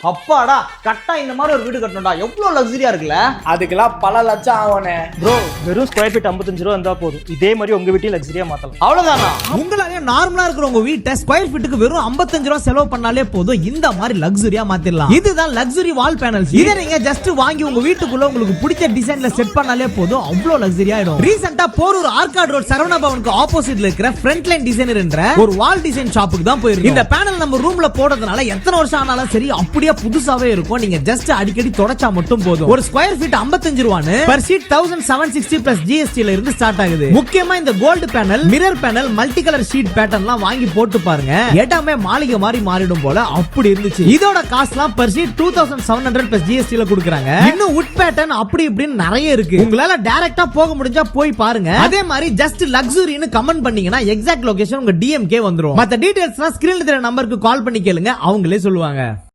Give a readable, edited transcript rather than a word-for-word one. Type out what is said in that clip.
அப்பாடா கட்டா இந்த மாதிரி ஒரு வீடு கட்டணும்டா. எவ்வளவு லக்ஸரியா இருக்குல்ல. அதுக்கெல்லாம் பல லட்சம் ஆகும்னே. ப்ரோ வெறும் ஸ்கொயர் ஃபீட் 55 ரூபா இருந்தா போதும். இதே மாதிரி உங்க வீட்டையும் லக்ஸரியா மாத்தலாம். அவ்வளவுதானா? உங்களாலே நார்மலா இருக்கிற உங்க வீட்டை ஸ்கொயர் ஃபீட்டுக்கு வெறும் 55 ரூபா செலவு பண்ணாலே போதும் இந்த மாதிரி லக்ஸரியா மாத்திரலாம். இதுதான் லக்ஸரி வால் பேனல்ஸ். இதை நீங்க ஜஸ்ட் வாங்கி உங்க வீட்டுக்குள்ள உங்களுக்கு பிடிச்ச டிசைன்ல செட் பண்ணாலே போதும், அவ்வளவு லக்ஸரியா ஆயிடும். ரீசெண்டா போரூர் ஆர்காட் ரோட் சரவணா பவனுக்கு ஆப்போசிட்ல இருக்கிற ஃப்ரண்ட் லைன் டிசைனர் என்ற ஒரு வால் டிசைன் ஷாப்புக்கு தான் போயிருக்கோம். இந்த பேனல் நம்ம ரூம்ல போடுறதுனால எத்தனை வருஷம் ஆனாலும் சரி அப்படியே புதுசாவே இருக்கும். நீங்க ஜஸ்ட் அடிக்கடி தொடச்சா மட்டும் போதும். ஒரு ஸ்கொயர் ஃபீட் 55 ரூபான்னு per sheet 1760 plus GST ல இருந்து ஸ்டார்ட் ஆகுது. முக்கியமா இந்த gold panel, mirror panel, multi colour sheet பேட்டர்ன்லாம் வாங்கி போட்டு பாருங்க. இடமே மாளிகை மாதிரி மாறிடும் போல அப்படி இருந்துச்சு. இதோட காஸ்ட்லாம் per sheet 2700 plus GST ல கொடுக்கறாங்க. இன்னும் wood pattern அப்படி இப்படின்னு நிறைய இருக்கு. உங்களால டைரக்டா போக முடிஞ்சா போய் பாருங்க. அதே மாதிரி ஜஸ்ட் லக்ஸரின்னு கமெண்ட் பண்ணீங்கன்னா எக்ஸாக்ட் லொகேஷன் உங்க DMK வந்துரும். மத்த டீடைல்ஸ்லாம் ஸ்கிரீன்ல தெரியற நம்பருக்கு கால் பண்ணி கேளுங்க, அவங்களே சொல்லுவாங்க.